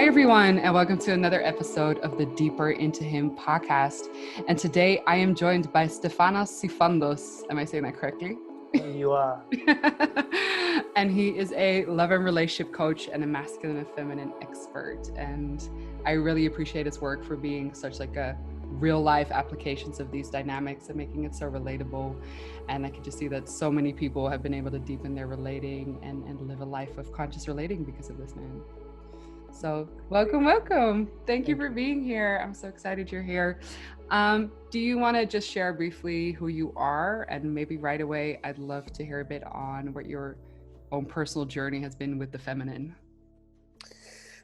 everyone, and welcome to another episode of the Deeper Into Him podcast. And today I am joined by Stefanos Sifandos. Am I saying that correctly? You are. And he is a love and relationship coach and a masculine and feminine expert. And I really appreciate his work for being such like a real life applications of these dynamics and making it so relatable. And I can just see that so many people have been able to deepen their relating and live a life of conscious relating because of this man. So welcome. Thank you for being here. I'm so excited you're here. Do you want to just share briefly who you are? And maybe right away, I'd love to hear a bit on what your own personal journey has been with the feminine.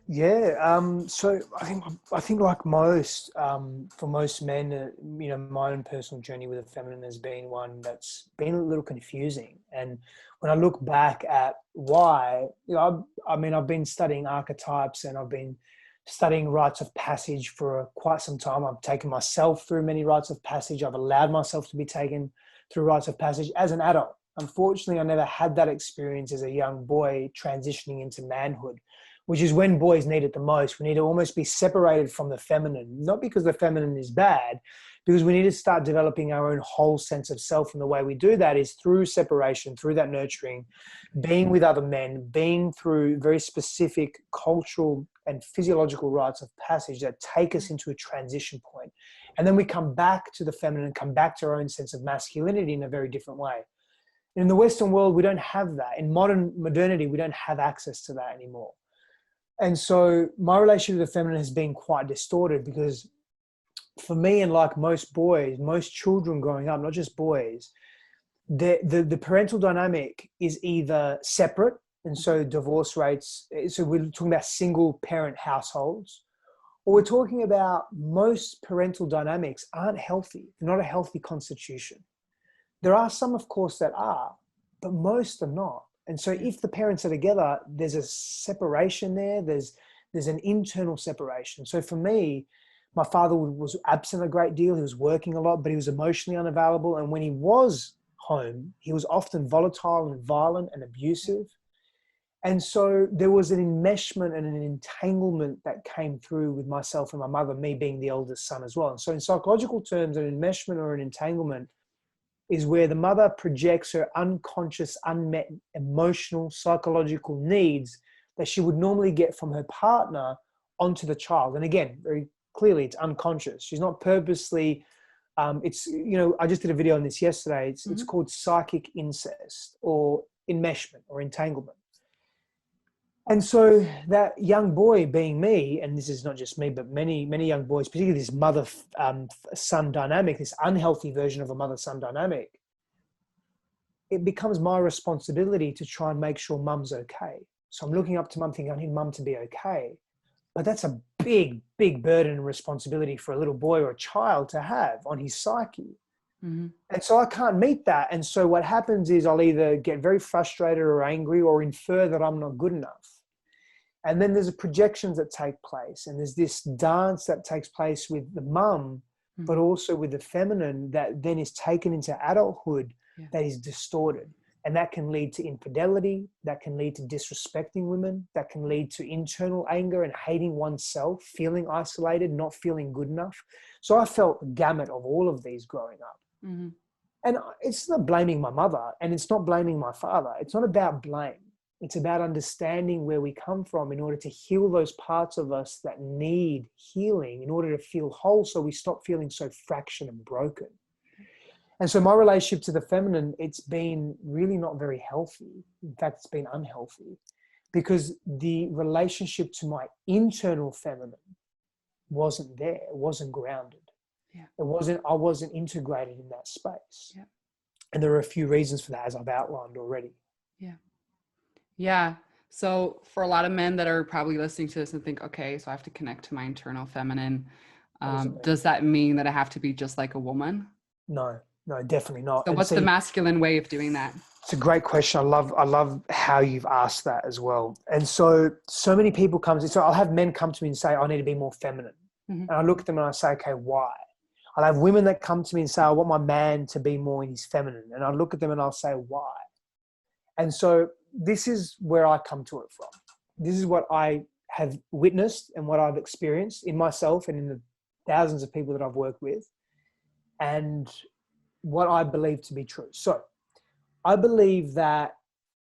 Yeah. So I think like most, for most men, my own personal journey with the feminine has been one that's been a little confusing. And when I look back at why, I've been studying archetypes and I've been studying rites of passage for quite some time. I've taken myself through many rites of passage. I've allowed myself to be taken through rites of passage as an adult. Unfortunately, I never had that experience as a young boy transitioning into manhood, which is when boys need it the most. We need to almost be separated from the feminine, not because the feminine is bad, because we need to start developing our own whole sense of self. And the way we do that is through separation, through that nurturing, being with other men, being through very specific cultural and physiological rites of passage that take us into a transition point. And then we come back to the feminine, come back to our own sense of masculinity in a very different way. In the Western world, we don't have that. In modernity, we don't have access to that anymore. And so my relationship with the feminine has been quite distorted because for me, and like most boys, most children growing up, not just boys, the parental dynamic is either separate, and so divorce rates, so we're talking about single parent households, or we're talking about most parental dynamics aren't healthy. They're not a healthy constitution. There are some, of course, that are, but most are not. And so if the parents are together, there's a separation there. There's an internal separation. So for me, my father was absent a great deal. He was working a lot, but he was emotionally unavailable. And when he was home, he was often volatile and violent and abusive. And so there was an enmeshment and an entanglement that came through with myself and my mother, me being the eldest son as well. And so in psychological terms, an enmeshment or an entanglement is where the mother projects her unconscious, unmet emotional, psychological needs that she would normally get from her partner onto the child. And again, very clearly, it's unconscious. She's not purposely, I just did a video on this yesterday. It's called psychic incest or enmeshment or entanglement. And so that young boy being me, and this is not just me, but many, many young boys, particularly this mother-son dynamic, this unhealthy version of a mother-son dynamic, it becomes my responsibility to try and make sure mum's okay. So I'm looking up to mum thinking, I need mum to be okay. But that's a big, big burden and responsibility for a little boy or a child to have on his psyche. Mm-hmm. And so I can't meet that. And so what happens is I'll either get very frustrated or angry or infer that I'm not good enough. And then there's projections that take place. And there's this dance that takes place with the mum, but also with the feminine that then is taken into adulthood that is distorted. And that can lead to infidelity, that can lead to disrespecting women, that can lead to internal anger and hating oneself, feeling isolated, not feeling good enough. So I felt the gamut of all of these growing up. Mm-hmm. And it's not blaming my mother and it's not blaming my father. It's not about blame. It's about understanding where we come from in order to heal those parts of us that need healing in order to feel whole, so we stop feeling so fractured and broken. And so my relationship to the feminine, it's been really not very healthy. In fact, it's been unhealthy because the relationship to my internal feminine wasn't there. It wasn't grounded. Yeah. I wasn't integrated in that space. Yeah. And there are a few reasons for that, as I've outlined already. Yeah. So for a lot of men that are probably listening to this and think, okay, so I have to connect to my internal feminine. Does that mean that I have to be just like a woman? No, definitely not. So what's the masculine way of doing that? It's a great question. I love how you've asked that as well. And so many people so I'll have men come to me and say, I need to be more feminine. Mm-hmm. And I look at them and I say, okay, why? I'll have women that come to me and say, I want my man to be more in his feminine. And I look at them and I'll say, why? And so this is where I come to it from. This is what I have witnessed and what I've experienced in myself and in the thousands of people that I've worked with, and what I believe to be true. So I believe that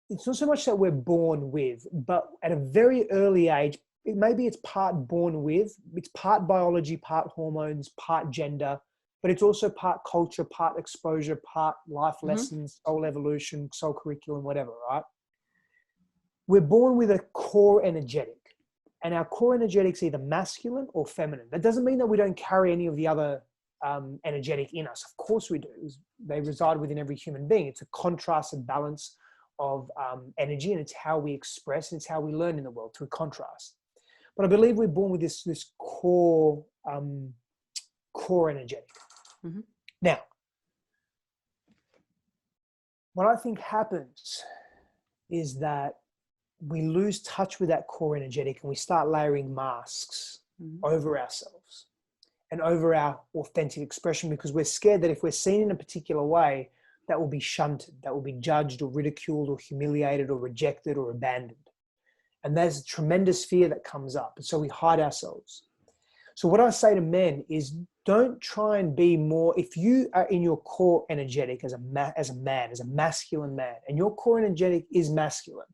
it's not so much that we're born with, but at a very early age, maybe it's part born with, it's part biology, part hormones, part gender, but it's also part culture, part exposure, part life lessons, soul evolution, soul curriculum, whatever, right? We're born with a core energetic, and our core energetic's either masculine or feminine. That doesn't mean that we don't carry any of the other energetic in us. Of course we do. They reside within every human being. It's a contrast and balance of energy, and it's how we express, and it's how we learn in the world, through contrast. But I believe we're born with this core energetic. Now, what I think happens is that we lose touch with that core energetic, and we start layering masks over ourselves and over our authentic expression, because we're scared that if we're seen in a particular way, that will be shunted, that will be judged or ridiculed or humiliated or rejected or abandoned. And there's a tremendous fear that comes up. And so we hide ourselves. So what I say to men is, don't try and be more. If you are in your core energetic as a man, as a masculine man, and your core energetic is masculine,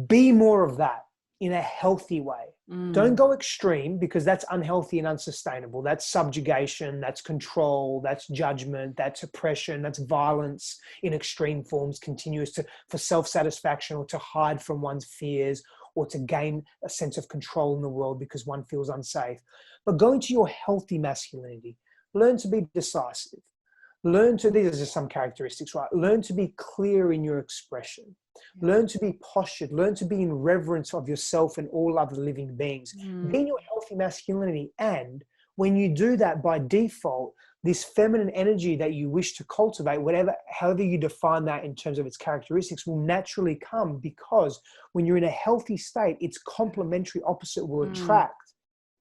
be more of that in a healthy way. Don't go extreme, because that's unhealthy and unsustainable. That's subjugation, that's control, that's judgment, that's oppression, that's violence in extreme forms, continuous for self-satisfaction, or to hide from one's fears, or to gain a sense of control in the world because one feels unsafe. But go into your healthy masculinity. Learn to be decisive. These are just some characteristics, right? Learn to be clear in your expression. Learn to be postured. Learn to be in reverence of yourself and all other living beings. Be in your healthy masculinity. And when you do that, by default, this feminine energy that you wish to cultivate, however you define that in terms of its characteristics, will naturally come, because when you're in a healthy state, its complementary opposite will attract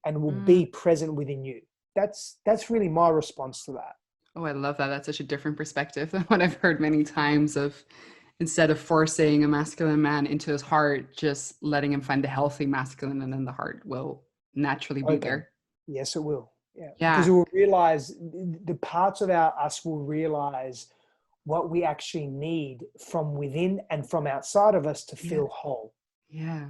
and will be present within you. That's really my response to that. Oh, I love that. That's such a different perspective than what I've heard many times of, instead of forcing a masculine man into his heart, just letting him find a healthy masculine, and then the heart will naturally be there. Yes, it will. Yeah. Yeah. Because we'll realize, the parts of us will realize what we actually need from within and from outside of us to feel whole. Yeah.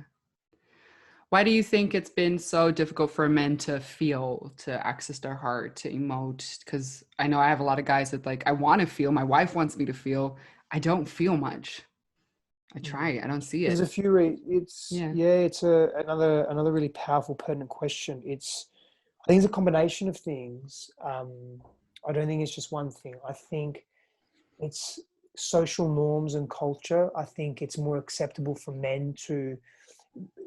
Why do you think it's been so difficult for men to feel, to access their heart, to emote? Because I know I have a lot of guys that, like, I want to feel, my wife wants me to feel, I don't feel much. I try, I don't see it. There's a few, it's another really powerful, pertinent question. I think it's a combination of things. I don't think it's just one thing. I think it's social norms and culture. I think it's more acceptable for men to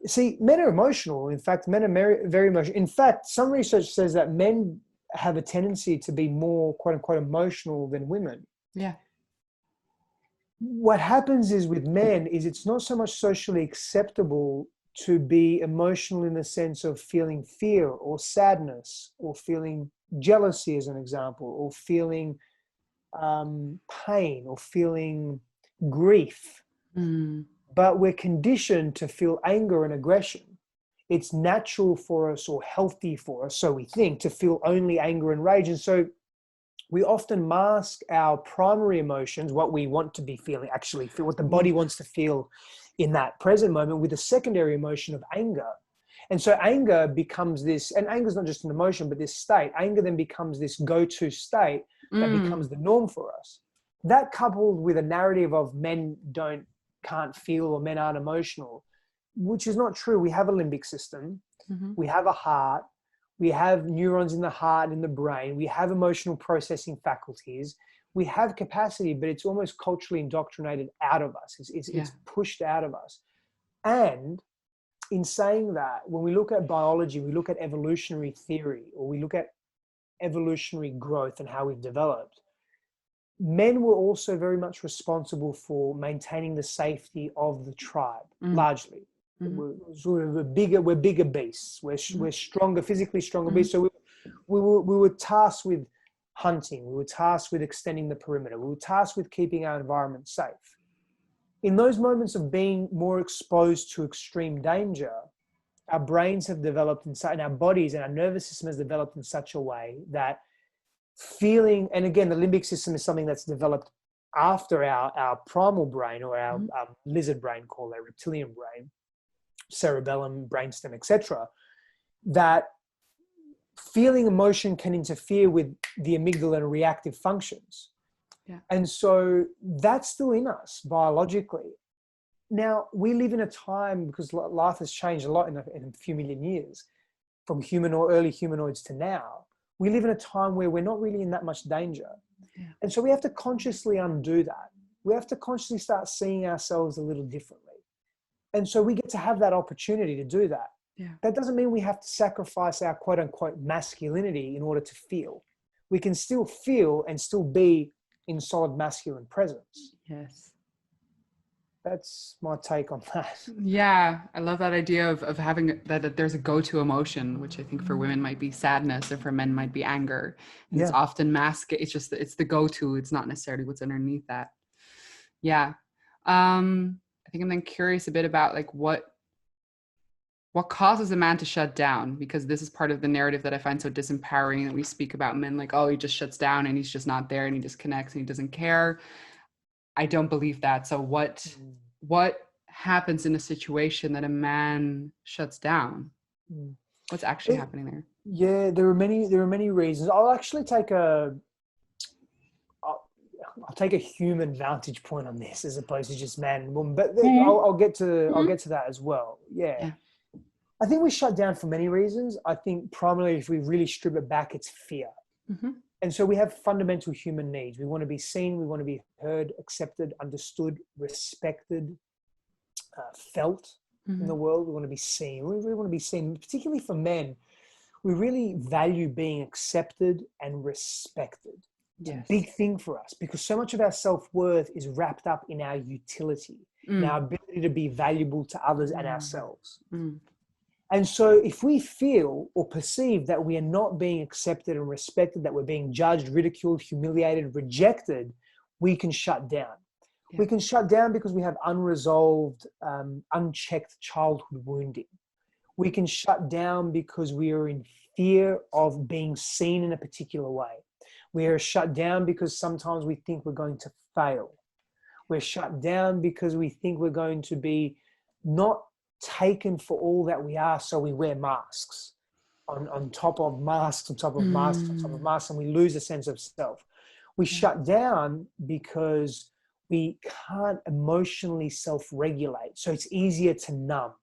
see. Men are emotional. In fact, men are very emotional. In fact, some research says that men have a tendency to be more, quote unquote, emotional than women. Yeah. What happens is, with men, is it's not so much socially acceptable to be emotional in the sense of feeling fear or sadness, or feeling jealousy, as an example, or feeling pain, or feeling grief. But we're conditioned to feel anger and aggression. It's natural for us, or healthy for us, so we think, to feel only anger and rage. And so we often mask our primary emotions, what we want to be feeling, actually feel, what the body wants to feel in that present moment, with a secondary emotion of anger. And so anger becomes this, and anger is not just an emotion, but this state. Anger then becomes this go-to state that becomes the norm for us. That, coupled with a narrative of men can't feel, or men aren't emotional, which is not true. We have a limbic system. We have a heart. We have neurons in the heart and in the brain. We have emotional processing faculties. We have capacity, but it's almost culturally indoctrinated out of us. It's pushed out of us. And in saying that, when we look at biology, we look at evolutionary theory, or we look at evolutionary growth and how we've developed, men were also very much responsible for maintaining the safety of the tribe, largely. We're bigger beasts. We're stronger, physically stronger beasts. So we were tasked with hunting. We were tasked with extending the perimeter. We were tasked with keeping our environment safe. In those moments of being more exposed to extreme danger, our brains have developed and our bodies and our nervous system has developed in such a way that feeling, and again, the limbic system is something that's developed after our primal brain, or our lizard brain, called our reptilian brain, cerebellum, brainstem, etc., that feeling emotion can interfere with the amygdala and reactive functions. Yeah. And so that's still in us biologically. Now, we live in a time, because life has changed a lot in a few million years, from early humanoids to now. We live in a time where we're not really in that much danger. Yeah. And so we have to consciously undo that. We have to consciously start seeing ourselves a little differently. And so we get to have that opportunity to do that. Yeah. That doesn't mean we have to sacrifice our quote unquote masculinity in order to feel. We can still feel and still be in solid masculine presence. Yes. That's my take on that. Yeah, I love that idea of having that there's a go-to emotion, which I think for women might be sadness, or for men might be anger. And it's often it's the go-to. It's not necessarily what's underneath that. Yeah. I think I'm then curious a bit about like what causes a man to shut down, because this is part of the narrative that I find so disempowering, that we speak about men like, oh, he just shuts down and he's just not there and he disconnects and he doesn't care. I don't believe that. So what happens in a situation that a man shuts down? What's actually happening there? Yeah, there are many reasons. I'll take a human vantage point on this as opposed to just man and woman, but I'll get to that as well. Yeah. I think we shut down for many reasons. I think primarily, if we really strip it back, it's fear. And so we have fundamental human needs. We want to be seen, we want to be heard, accepted, understood, respected, felt in the world. We want to be seen. We really want to be seen, particularly for men. We really value being accepted and respected. It's a big thing for us, because so much of our self-worth is wrapped up in our utility, in our ability to be valuable to others and ourselves. And so if we feel or perceive that we are not being accepted and respected, that we're being judged, ridiculed, humiliated, rejected, we can shut down. We can shut down because we have unresolved, unchecked childhood wounding. We can shut down because we are in fear of being seen in a particular way. We are shut down because sometimes we think we're going to fail. We're shut down because we think we're going to be not taken for all that we are, so we wear masks on top of masks, on top of masks, on top of masks, and we lose a sense of self. We shut down because we can't emotionally self-regulate, so it's easier to numb.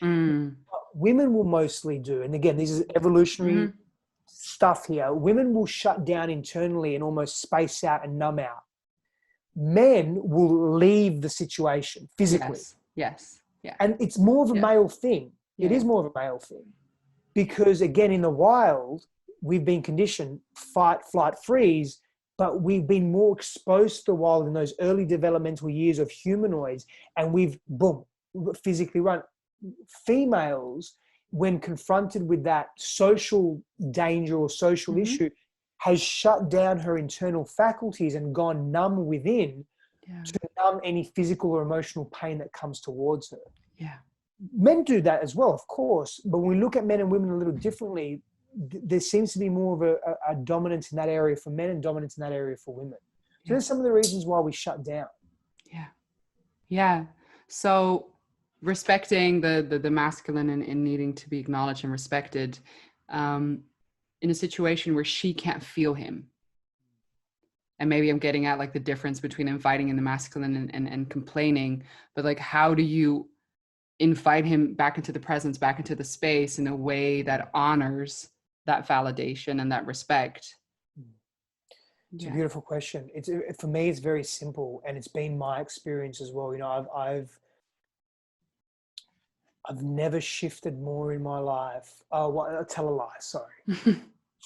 What women will mostly do, and again, this is evolutionary stuff here, women will shut down internally and almost space out and numb out. Men will leave the situation physically. Yes. Yeah. And it's more of a male thing. It is more of a male thing. Because again, in the wild, we've been conditioned fight, flight, freeze, but we've been more exposed to the wild in those early developmental years of humanoids, and we've, boom, physically run. Females, when confronted with that social danger or social issue, has shut down her internal faculties and gone numb within to numb any physical or emotional pain that comes towards her. Yeah. Men do that as well, of course, but when we look at men and women a little differently, there seems to be more of a dominance in that area for men and dominance in that area for women. So there's some of the reasons why we shut down. Yeah. So respecting the masculine and needing to be acknowledged and respected, in a situation where she can't feel him. And maybe I'm getting at like the difference between inviting in the masculine and complaining, but like, how do you invite him back into the presence, back into the space in a way that honors that validation and that respect? It's a beautiful question. For me, it's very simple, and it's been my experience as well. You know, I've never shifted more in my life. Oh, well, I'll tell a lie. Sorry.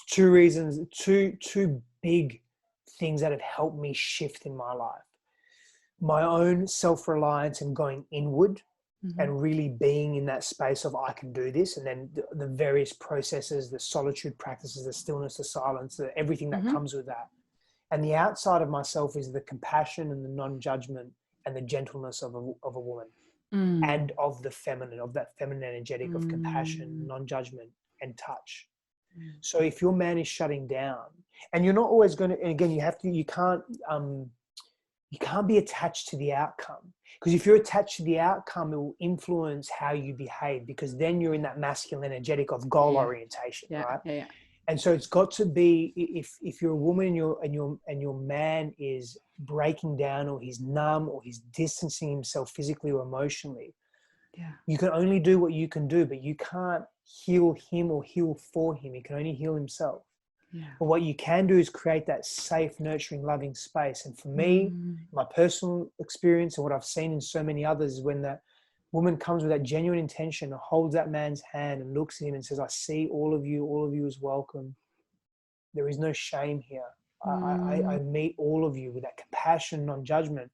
Two reasons, two big things that have helped me shift in my life. My own self-reliance and going inward and really being in that space of I can do this. And then the various processes, the solitude practices, the stillness, the silence, everything that comes with that. And the outside of myself is the compassion and the non-judgment and the gentleness of a woman. and of the feminine, of that feminine energetic of compassion, Mm. non-judgment, and touch. Mm. So if your man is shutting down, and you're not always going to, and again, you can't be attached to the outcome, because if you're attached to the outcome, it will influence how you behave, because then you're in that masculine energetic of goal orientation, right? Yeah. And so it's got to be, if you're a woman and your man is breaking down, or he's numb, or he's distancing himself physically or emotionally, you can only do what you can do, but you can't heal him or heal for him. He can only heal himself. But what you can do is create that safe, nurturing, loving space. And for me, my personal experience and what I've seen in so many others is when that woman comes with that genuine intention and holds that man's hand and looks at him and says, I see all of you is welcome. There is no shame here. I meet all of you with that compassion, non-judgment.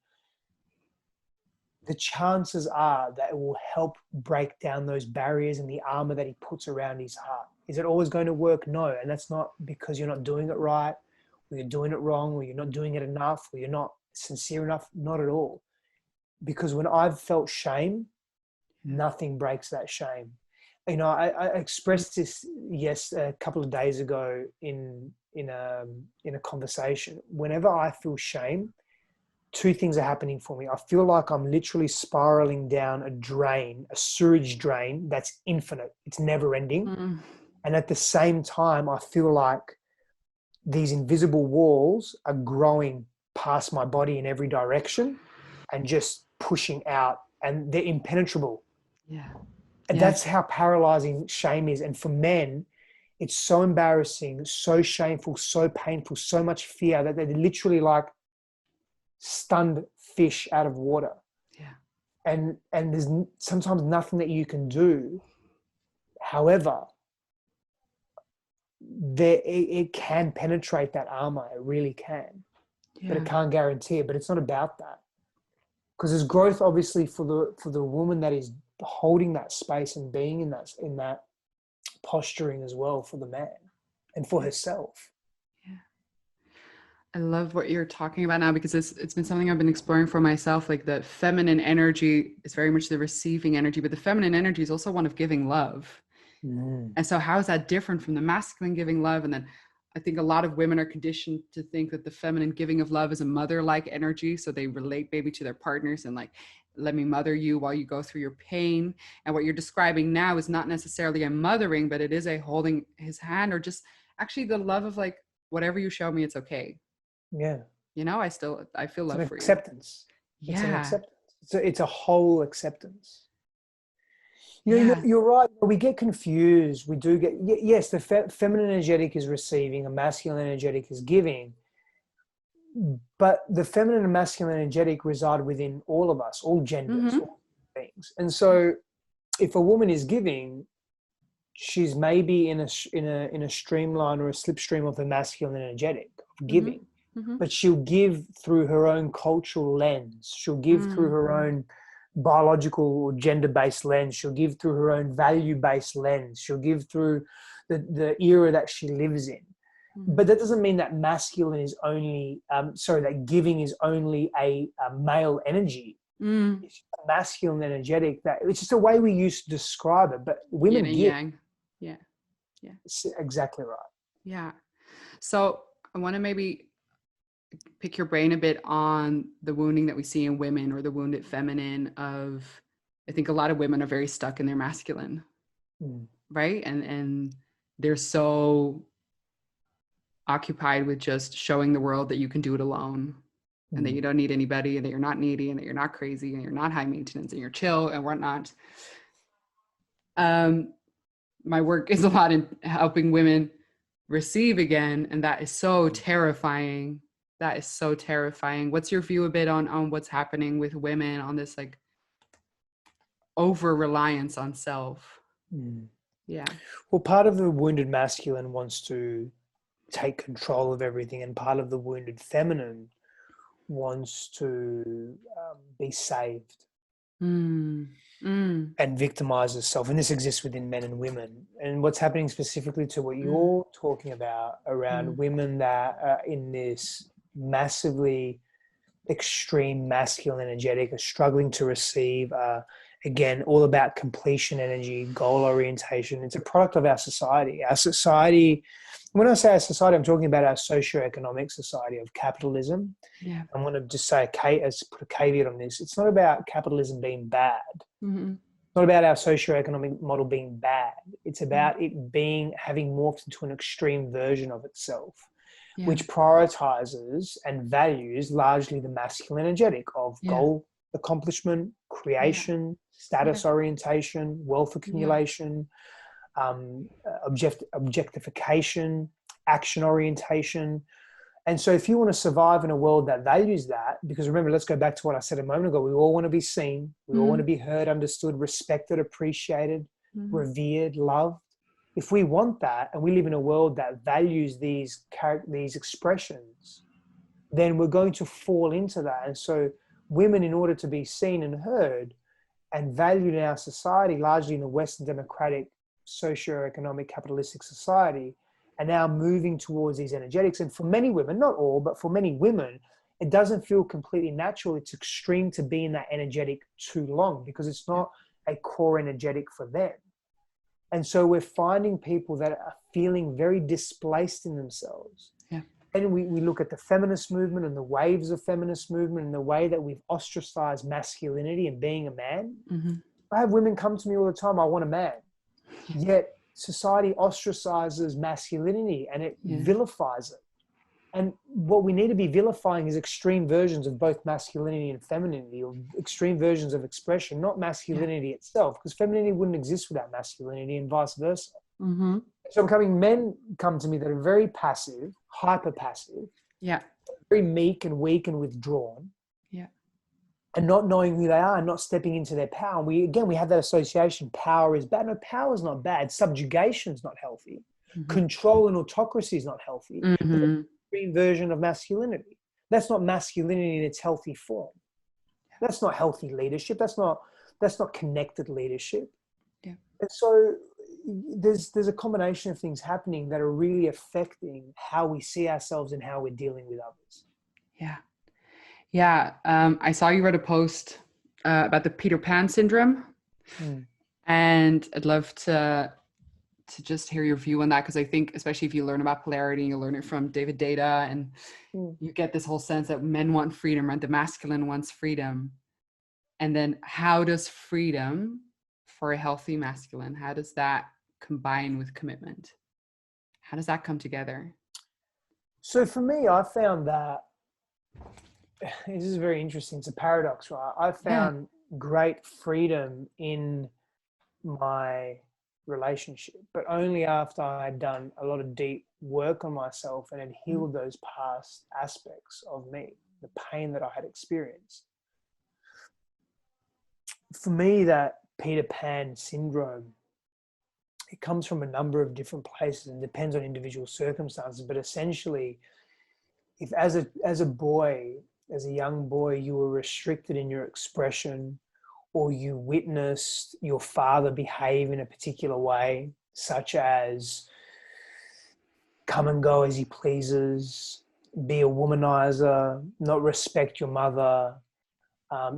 The chances are that it will help break down those barriers and the armor that he puts around his heart. Is it always going to work? No. And that's not because you're not doing it right, or you're doing it wrong, or you're not doing it enough, or you're not sincere enough. Not at all. Because when I've felt shame, nothing breaks that shame. You know, I expressed this a couple of days ago in a conversation. Whenever I feel shame, two things are happening for me. I feel like I'm literally spiraling down a sewage drain that's infinite. It's never ending. And at the same time, I feel like these invisible walls are growing past my body in every direction and just pushing out, and they're impenetrable. And that's how paralyzing shame is. And for men, it's so embarrassing, so shameful, so painful, so much fear that they're literally like stunned fish out of water. And there's sometimes nothing that you can do. However, it can penetrate that armor. It really can, but it can't guarantee it. But it's not about that, because there's growth obviously for the woman that is holding that space and being in that posturing as well for the man and for herself. I love what you're talking about now, because it's been something I've been exploring for myself. Like, the feminine energy is very much the receiving energy, but the feminine energy is also one of giving love. And so how is that different from the masculine giving love? And then I think a lot of women are conditioned to think that the feminine giving of love is a mother-like energy. So they relate maybe to their partners and like, let me mother you while you go through your pain. And what you're describing now is not necessarily a mothering, but it is a holding his hand, or just actually the love of like, whatever you show me, it's okay. You know, I feel love for acceptance. You. It's an acceptance. It's a whole acceptance. You're right. We get confused. We do get, yes, the feminine energetic is receiving, a masculine energetic is giving. But the feminine and masculine energetic reside within all of us, all genders, all things. And so if a woman is giving, she's maybe in a streamline or a slipstream of the masculine energetic of giving. But she'll give through her own cultural lens. She'll give through her own biological or gender-based lens. She'll give through her own value-based lens. She'll give through the era that she lives in. But that doesn't mean that masculine is only, that giving is only a male energy. It's just a masculine energetic. That it's just a way we used to describe it. But women give. Yang. Yeah. It's exactly right. So I want to maybe pick your brain a bit on the wounding that we see in women, or the wounded feminine of, I think a lot of women are very stuck in their masculine, right? And they're so occupied with just showing the world that you can do it alone, and that you don't need anybody, and that you're not needy, and that you're not crazy, and you're not high maintenance, and you're chill and whatnot. My work is a lot in helping women receive again, and that is so terrifying. That is so terrifying. What's your view a bit on what's happening with women on this like over reliance on self? Well, part of the wounded masculine wants to take control of everything, and part of the wounded feminine wants to be saved and victimize herself. And this exists within men and women. And what's happening specifically to what you're talking about around women that are in this massively extreme masculine energetic, are struggling to receive, again, all about completion energy, goal orientation. It's a product of our society. Our society, when I say our society, I'm talking about our socio-economic society of capitalism. Yeah. I'm going to just say, put a caveat on this. It's not about capitalism being bad. Mm-hmm. It's not about our socio-economic model being bad. It's about it having morphed into an extreme version of itself, which prioritizes and values largely the masculine energetic of goal accomplishment, creation, status orientation, wealth accumulation, objectification, action orientation. And so if you want to survive in a world that values that, because remember, let's go back to what I said a moment ago, we all want to be seen, we all want to be heard, understood, respected, appreciated, revered, loved. If we want that, and we live in a world that values these expressions, then we're going to fall into that. And so women, in order to be seen and heard and valued in our society, largely in the Western democratic, socio-economic, capitalistic society, are now moving towards these energetics. And for many women, not all, but for many women, it doesn't feel completely natural. It's extreme to be in that energetic too long because it's not a core energetic for them. And so we're finding people that are feeling very displaced in themselves. Yeah. And we look at the feminist movement and the waves of feminist movement and the way that we've ostracized masculinity and being a man. Mm-hmm. I have women come to me all the time, I want a man. Yet society ostracizes masculinity and it vilifies it. And what we need to be vilifying is extreme versions of both masculinity and femininity, or extreme versions of expression, not masculinity itself, because femininity wouldn't exist without masculinity and vice versa. Mm-hmm. So men come to me that are very passive, hyper passive, very meek and weak and withdrawn, and not knowing who they are and not stepping into their power. And we have that association, power is bad. No, power is not bad. Subjugation is not healthy. Mm-hmm. Control and autocracy is not healthy. Mm-hmm. Extreme version of masculinity. That's not masculinity in its healthy form. That's not healthy leadership. That's not connected leadership. Yeah. And so there's a combination of things happening that are really affecting how we see ourselves and how we're dealing with others. Yeah. Yeah. I saw you wrote a post about the Peter Pan syndrome. And I'd love to just hear your view on that, because I think especially if you learn about polarity and you learn it from David Data, and you get this whole sense that men want freedom, right? The masculine wants freedom. And then how does freedom for a healthy masculine, how does that combine with commitment? How does that come together? So for me, I found that this is very interesting. It's a paradox, right? I found great freedom in my relationship, but only after I had done a lot of deep work on myself and had healed those past aspects of me, the pain that I had experienced. For me, that Peter Pan syndrome, it comes from a number of different places and depends on individual circumstances. But essentially, if as a young boy, you were restricted in your expression, or you witnessed your father behave in a particular way, such as come and go as he pleases, be a womanizer, not respect your mother.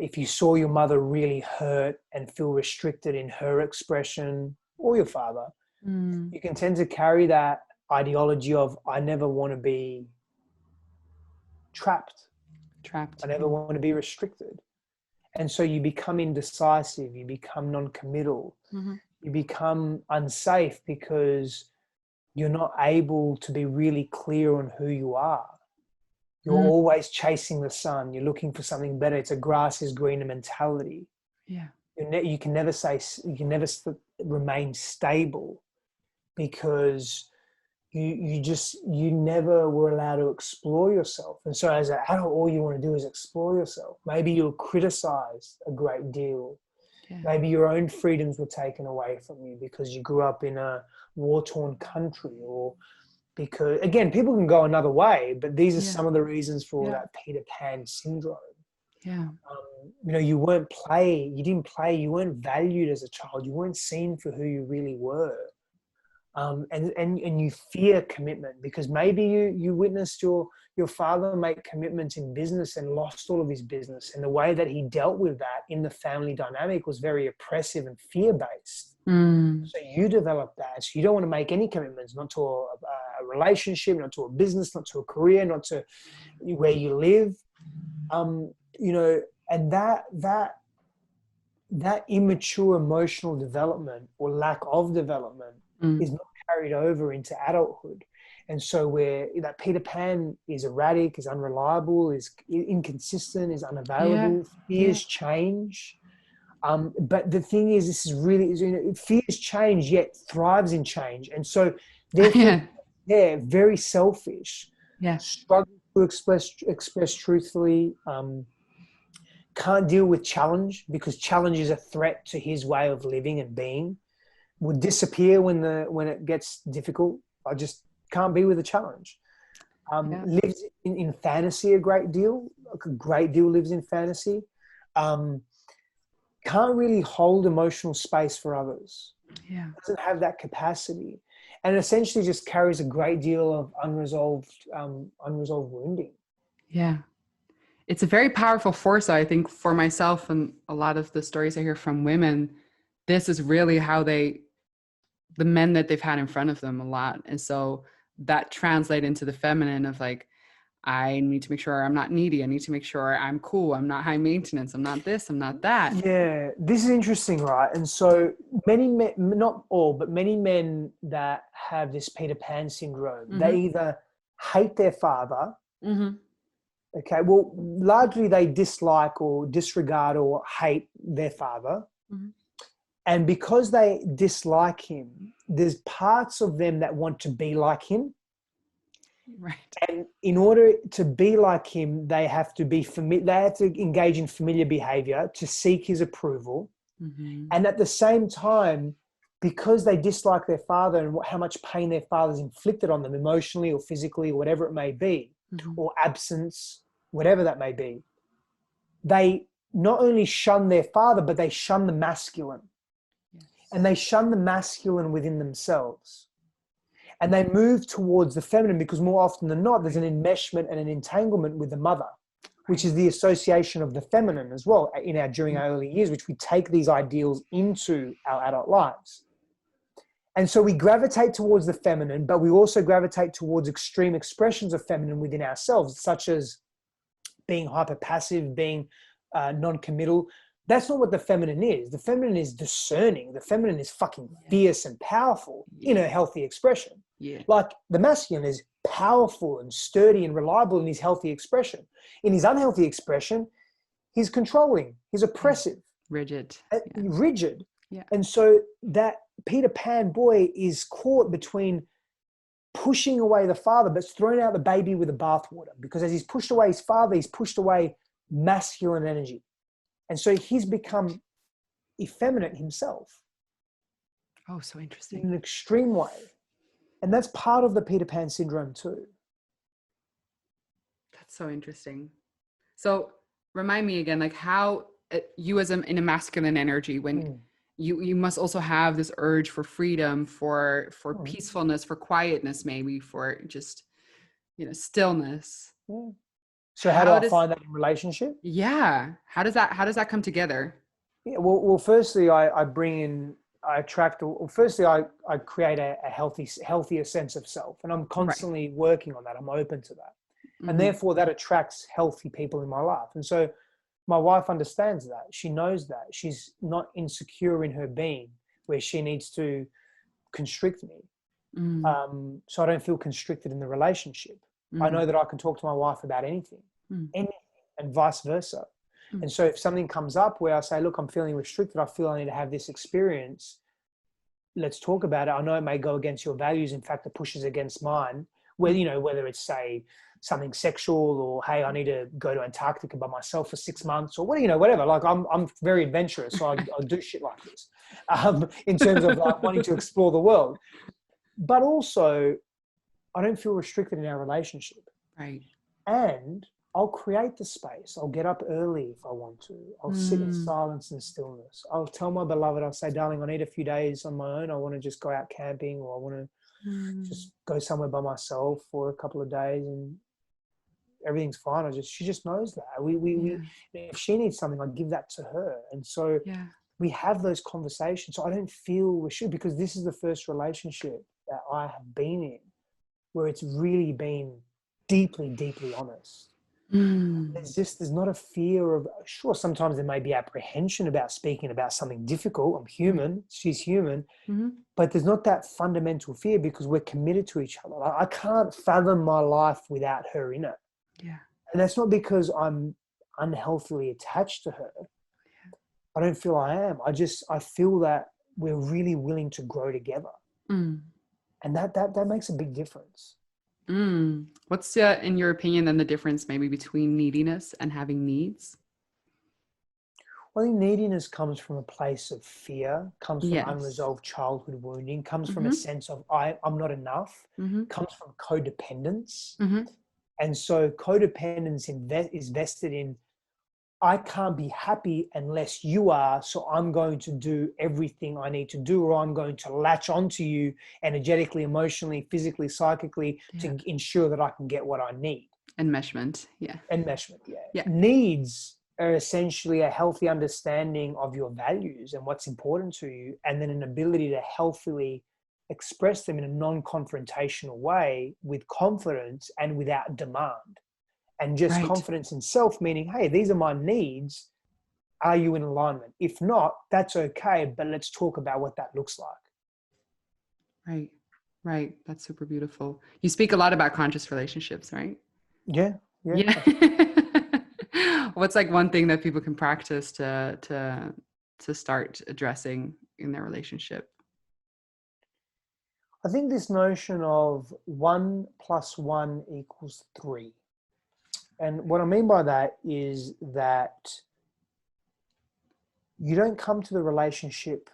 If you saw your mother really hurt and feel restricted in her expression, or your father, you can tend to carry that ideology of, I never want to be trapped. I never want to be restricted. And so you become indecisive, you become non-committal, you become unsafe because you're not able to be really clear on who you are. You're always chasing the sun. You're looking for something better. It's a grass is greener mentality. Yeah. You can never remain stable because you never were allowed to explore yourself. And so as an adult, all you want to do is explore yourself. Maybe you'll criticize a great deal. Yeah. Maybe your own freedoms were taken away from you because you grew up in a war-torn country, or because, again, people can go another way, but these are some of the reasons for that Peter Pan syndrome. Yeah. You didn't play, you weren't valued as a child. You weren't seen for who you really were. and you fear commitment because maybe you witnessed your father make commitments in business and lost all of his business, and the way that he dealt with that in the family dynamic was very oppressive and fear-based. So you develop that. So you don't want to make any commitments, not to a relationship, not to a business, not to a career, not to where you live. And that immature emotional development or lack of development is not carried over into adulthood. And so where that Peter Pan is erratic, is unreliable, is inconsistent, is unavailable, fears change. But the thing is, this is really, fears change yet thrives in change. And so therefore, they're very selfish, struggle to express truthfully, can't deal with challenge because challenge is a threat to his way of living and being, would disappear when it gets difficult. I just can't be with a challenge. Lives in fantasy a great deal. A great deal lives in fantasy. Can't really hold emotional space for others. Doesn't have that capacity. And essentially just carries a great deal of unresolved wounding. Yeah. It's a very powerful force, I think, for myself and a lot of the stories I hear from women. This is really how the men that they've had in front of them a lot. And so that translates into the feminine of like, I need to make sure I'm not needy. I need to make sure I'm cool. I'm not high maintenance. I'm not this. I'm not that. Yeah, this is interesting, right? And so many men, not all, but many men that have this Peter Pan syndrome, they either hate their father. Okay, well, largely they dislike or disregard or hate their father. And because they dislike him, there's parts of them that want to be like him. Right. And in order to be like him, they have to engage in familiar behavior to seek his approval. And at the same time, because they dislike their father and how much pain their father's inflicted on them emotionally or physically or whatever it may be, or absence, whatever that may be, they not only shun their father, but they shun the masculine. And they shun the masculine within themselves. And they move towards the feminine because more often than not, there's an enmeshment and an entanglement with the mother, which is the association of the feminine as well during our early years, which we take these ideals into our adult lives. And so we gravitate towards the feminine, but we also gravitate towards extreme expressions of feminine within ourselves, such as being hyper passive, being non-committal. That's not what the feminine is. The feminine is discerning. The feminine is fucking fierce and powerful in a healthy expression. Like the masculine is powerful and sturdy and reliable in his healthy expression. In his unhealthy expression, he's controlling, he's oppressive. Rigid. Rigid. And so that Peter Pan boy is caught between pushing away the father, but throwing out the baby with the bathwater, because as he's pushed away his father, he's pushed away masculine energy. And so he's become effeminate himself. Oh, so interesting. In an extreme way. And that's part of the Peter Pan syndrome too. That's so interesting. So remind me again, like how you as in a masculine energy, when you must also have this urge for freedom, for peacefulness, for quietness, maybe for just, stillness. So how do I find that in relationship? Yeah. How does that come together? Yeah, well, firstly, I create a healthier sense of self, and I'm constantly working on that. I'm open to that. And therefore that attracts healthy people in my life. And so my wife understands that. She knows that. She's not insecure in her being where she needs to constrict me. So I don't feel constricted in the relationship. I know that I can talk to my wife about anything, and vice versa. And so if something comes up where I say, look, I'm feeling restricted, I feel I need to have this experience, let's talk about it. I know it may go against your values. In fact, it pushes against mine, whether it's, say, something sexual, or, hey, I need to go to Antarctica by myself for 6 months, or whatever. Like I'm very adventurous, so I'll do shit like this in terms of like wanting to explore the world. But also, I don't feel restricted in our relationship. Right. And I'll create the space. I'll get up early if I want to. I'll sit in silence and stillness. I'll tell my beloved, I'll say, darling, I need a few days on my own. I want to just go out camping, or I want to just go somewhere by myself for a couple of days, and everything's fine. She just knows that. We if she needs something, I give that to her. And so we have those conversations. So I don't feel we should, because this is the first relationship that I have been in where it's really been deeply, deeply honest. There's not a fear of, sure, sometimes there may be apprehension about speaking about something difficult. I'm human, she's human, but there's not that fundamental fear because we're committed to each other. I can't fathom my life without her in it. Yeah. And that's not because I'm unhealthily attached to her. I don't feel I am. I feel that we're really willing to grow together. And that makes a big difference. What's, in your opinion, then the difference maybe between neediness and having needs? Well, I think neediness comes from a place of fear, comes from unresolved childhood wounding, comes from a sense of I'm not enough, comes from codependence. And so codependence is vested in, I can't be happy unless you are, so I'm going to do everything I need to do, or I'm going to latch onto you energetically, emotionally, physically, psychically to ensure that I can get what I need. Enmeshment, Enmeshment, Needs are essentially a healthy understanding of your values and what's important to you, and then an ability to healthily express them in a non-confrontational way with confidence and without demand. And just confidence in self, meaning, hey, these are my needs. Are you in alignment? If not, that's okay, but let's talk about what that looks like. Right. That's super beautiful. You speak a lot about conscious relationships, right? Yeah. What's like one thing that people can practice to start addressing in their relationship? I think this notion of 1 + 1 = 3. And what I mean by that is that you don't come to the relationship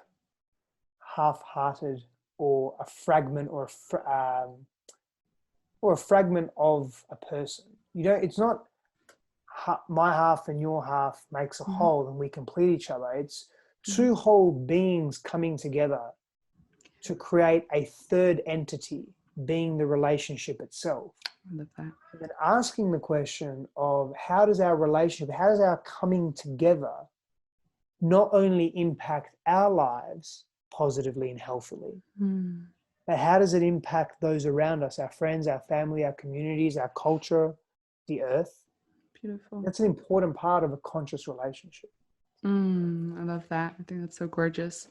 half-hearted, or a fragment, or a fragment of a person. It's not my half and your half makes a whole and we complete each other. It's two whole beings coming together to create a third entity, being the relationship itself. I love that. And then asking the question of how does our relationship, how does our coming together not only impact our lives positively and healthily, but how does it impact those around us, our friends, our family, our communities, our culture, the earth? Beautiful. That's an important part of a conscious relationship. I love that. I think that's so gorgeous.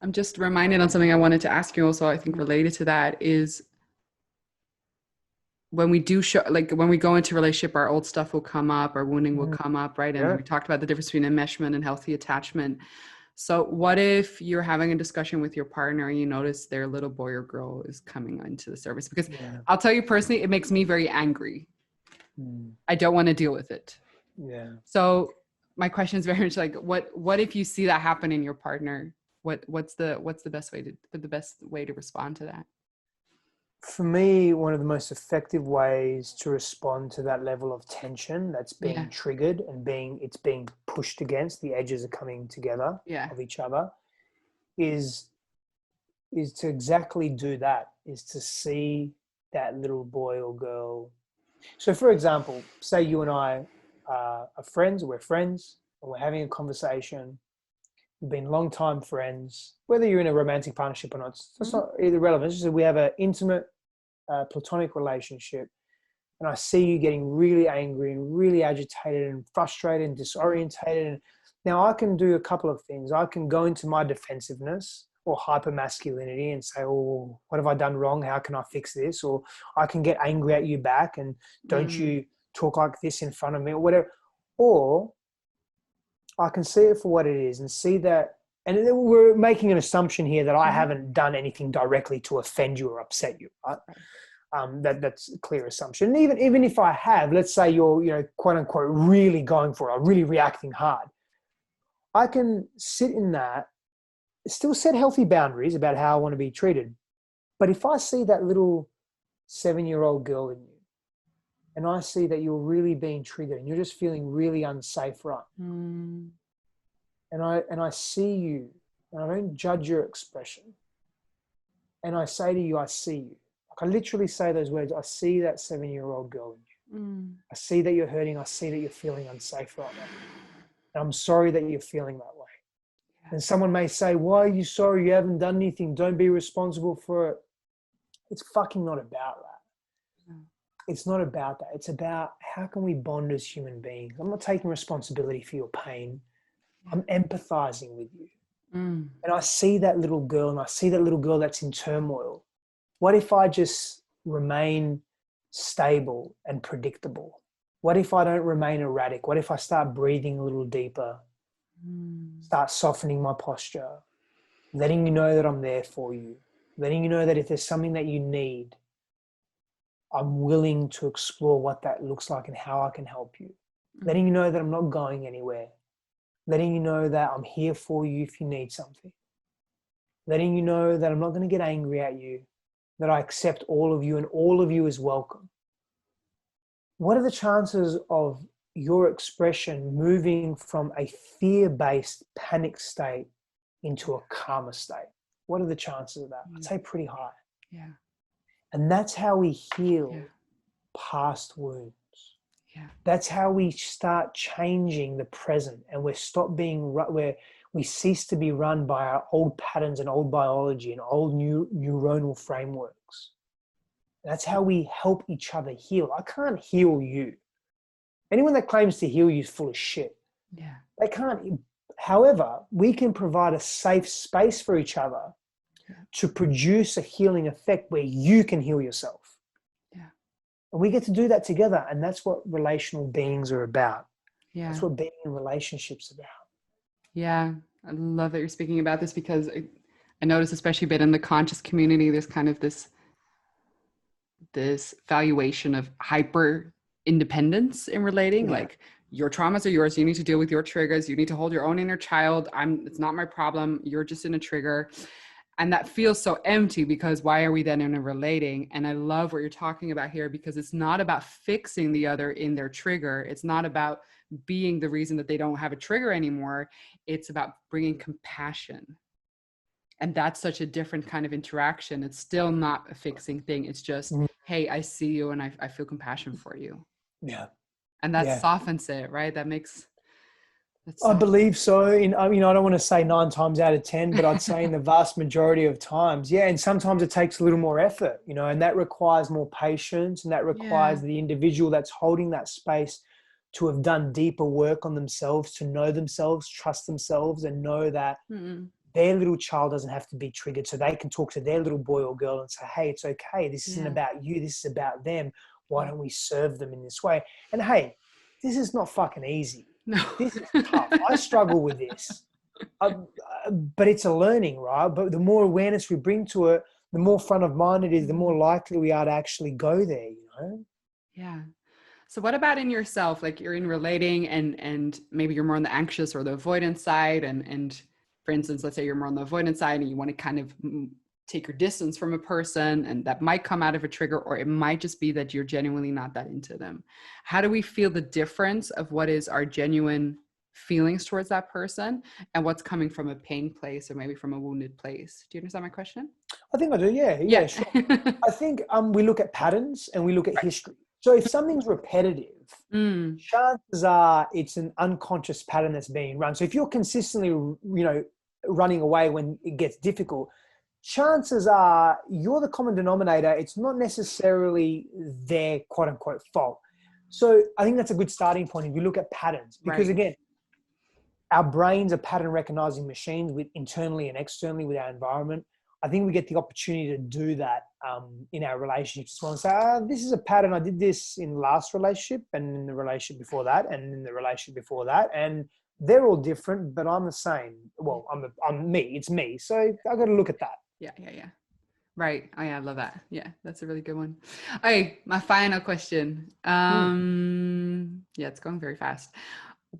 I'm just reminded on something I wanted to ask you also, I think related to that is, when we do when we go into relationship, our old stuff will come up, our wounding will come up, right? And we talked about the difference between enmeshment and healthy attachment. So what if you're having a discussion with your partner and you notice their little boy or girl is coming onto the surface? Because I'll tell you personally, it makes me very angry. I don't want to deal with it. So my question is very much like, what if you see that happen in your partner? What's the best way to respond to that? For me, one of the most effective ways to respond to that level of tension that's being triggered and it's being pushed against, the edges are coming together of each other, is to exactly do that, is to see that little boy or girl. So for example, say you and I are friends, or we're friends, and we're having a conversation. We've been long-time friends, whether you're in a romantic partnership or not. It's not either relevant. It's just that we have an intimate, platonic relationship, and I see you getting really angry and really agitated and frustrated and disorientated. And now I can do a couple of things. I can go into my defensiveness or hyper masculinity and say, oh, what have I done wrong? How can I fix this? Or I can get angry at you back and don't you talk like this in front of me, or whatever. Or I can see it for what it is and see that, and we're making an assumption here that I haven't done anything directly to offend you or upset you, right? That's a clear assumption. And even if I have, let's say you're, quote unquote, really going for it, or really reacting hard, I can sit in that, still set healthy boundaries about how I want to be treated. But if I see that little 7-year-old girl in you, and I see that you're really being triggered and you're just feeling really unsafe, right? Mm. And I see you, and I don't judge your expression. And I say to you, I see you. Like I literally say those words, I see that 7-year-old girl in you. Mm. I see that you're hurting. I see that you're feeling unsafe right now. And I'm sorry that you're feeling that way. Yeah. And someone may say, why are you sorry? You haven't done anything. Don't be responsible for it. It's fucking not about that. No. It's not about that. It's about how can we bond as human beings? I'm not taking responsibility for your pain. Yeah. I'm empathizing with you. Mm. And I see that little girl, and I see that little girl that's in turmoil. What if I just remain stable and predictable? What if I don't remain erratic? What if I start breathing a little deeper, start softening my posture, letting you know that I'm there for you, letting you know that if there's something that you need, I'm willing to explore what that looks like and how I can help you. Letting you know that I'm not going anywhere. Letting you know that I'm here for you if you need something. Letting you know that I'm not going to get angry at you, that I accept all of you and all of you is welcome. What are the chances of your expression moving from a fear-based panic state into a calmer state? What are the chances of that? I'd say pretty high. Yeah. And that's how we heal Yeah. past wounds. Yeah. That's how we start changing the present, and we stop being where we cease to be run by our old patterns and old biology and old neuronal frameworks. That's how we help each other heal. I can't heal you. Anyone that claims to heal you is full of shit. Yeah. They can't. However, we can provide a safe space for each other to produce a healing effect where you can heal yourself. Yeah. And we get to do that together. And that's what relational beings are about. Yeah. That's what being in relationships about. Yeah. I love that you're speaking about this, because I notice, especially a bit in the conscious community, there's kind of this valuation of hyper independence in relating. Yeah. Like, your traumas are yours. You need to deal with your triggers. You need to hold your own inner child. It's not my problem. You're just in a trigger. And that feels so empty, because why are we then in a relating? And I love what you're talking about here, because it's not about fixing the other in their trigger. It's not about being the reason that they don't have a trigger anymore. It's about bringing compassion. And that's such a different kind of interaction. It's still not a fixing thing. It's just, hey, I see you and I feel compassion for you. Yeah. And that Yeah. softens it, right? I believe so. I don't want to say 9 times out of 10, but I'd say in the vast majority of times, yeah. And sometimes it takes a little more effort, and that requires more patience, and that requires the individual that's holding that space to have done deeper work on themselves, to know themselves, trust themselves, and know that their little child doesn't have to be triggered, so they can talk to their little boy or girl and say, hey, it's okay. This isn't about you. This is about them. Why don't we serve them in this way? And hey, this is not fucking easy. No. This is tough. I struggle with this, but it's a learning, right? But the more awareness we bring to it, the more front of mind it is, the more likely we are to actually go there, Yeah. So what about in yourself? Like, you're in relating and maybe you're more on the anxious or the avoidance side. And for instance, let's say you're more on the avoidance side and you want to kind of take your distance from a person, and that might come out of a trigger, or it might just be that you're genuinely not that into them. How do we feel the difference of what is our genuine feelings towards that person and what's coming from a pain place or maybe from a wounded place? Do you understand my question? I think I do. Yeah, sure. I think we look at patterns and we look at history. So if something's repetitive, chances are it's an unconscious pattern that's being run. So if you're consistently, running away when it gets difficult, chances are you're the common denominator. It's not necessarily their quote unquote fault. So I think that's a good starting point if you look at patterns, because again, our brains are pattern recognizing machines with internally and externally with our environment. I think we get the opportunity to do that in our relationships as well, and say, this is a pattern. I did this in the last relationship and in the relationship before that and in the relationship before that. And they're all different, but I'm the same. Well, I'm me. It's me. So I got to look at that. Yeah. Right. Oh yeah, I love that. Yeah, that's a really good one. Okay, my final question. Yeah, it's going very fast.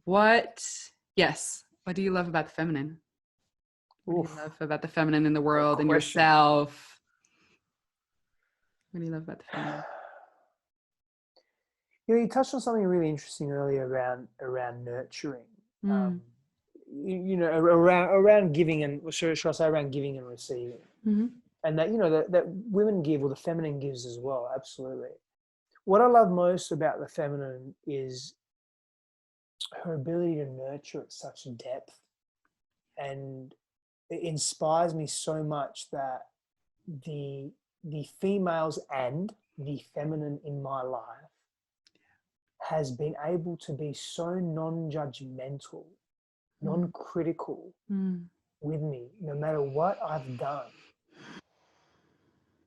What do you love about the feminine? What do you love about the feminine in the world and yourself? What do you love about the feminine? You touched on something really interesting earlier around nurturing. Mm. Around giving and should I say around giving and receiving, Mm-hmm. and that that women give or the feminine gives as well. Absolutely. What I love most about the feminine is her ability to nurture at such depth, and it inspires me so much that the females and the feminine in my life has been able to be so non-judgmental, Mm. non-critical Mm. with me, no matter what I've done.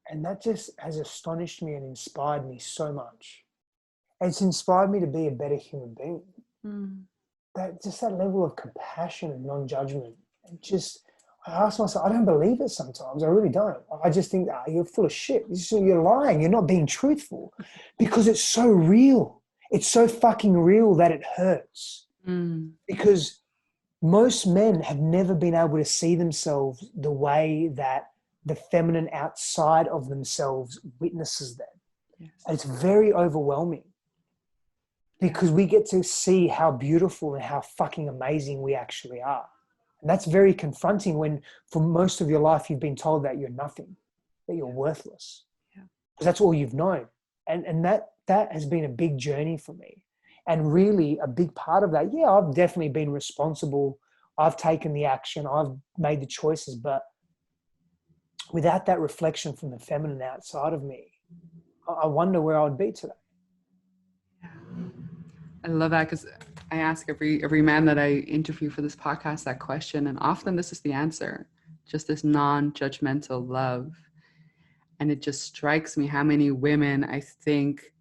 And that just has astonished me and inspired me so much. It's inspired me to be a better human being. Mm. That level of compassion and non-judgment. And just, I ask myself, I don't believe it sometimes. I really don't. I just think, you're full of shit. You're lying. You're not being truthful, because it's so real. It's so fucking real that it hurts. Mm. Because most men have never been able to see themselves the way that the feminine outside of themselves witnesses them. Yes. And it's very overwhelming, because we get to see how beautiful and how fucking amazing we actually are. And that's very confronting when for most of your life you've been told that you're nothing, that you're worthless. Yeah. Because that's all you've known. And that has been a big journey for me. And really a big part of that, I've definitely been responsible. I've taken the action. I've made the choices. But without that reflection from the feminine outside of me, I wonder where I would be today. I love that, because I ask every man that I interview for this podcast that question, and often this is the answer: just this non-judgmental love. And it just strikes me how many women, I think,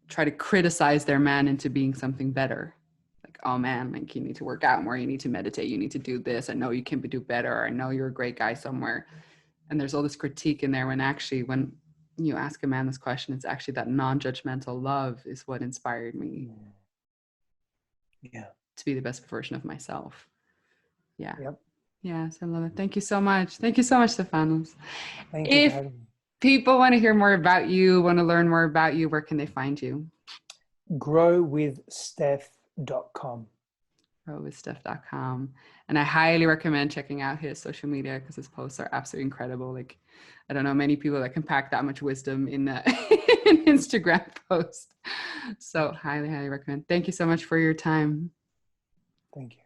try to criticize their man into being something better. Like, oh man, like, you need to work out more, you need to meditate, you need to do this, I know you can do better, I know you're a great guy somewhere. And there's all this critique in there, when actually, when you ask a man this question, it's actually that non-judgmental love is what inspired me to be the best version of myself. Yeah. Yep. Yes, I love it. Thank you so much. Thank you so much, Stefanos. Thank you for If having me. people want to hear more about you, want to learn more about you, where can they find you? Growwithsteph.com. Growwithsteph.com. And I highly recommend checking out his social media, because his posts are absolutely incredible. Like, I don't know many people that can pack that much wisdom in an Instagram post. So highly, highly recommend. Thank you so much for your time. Thank you.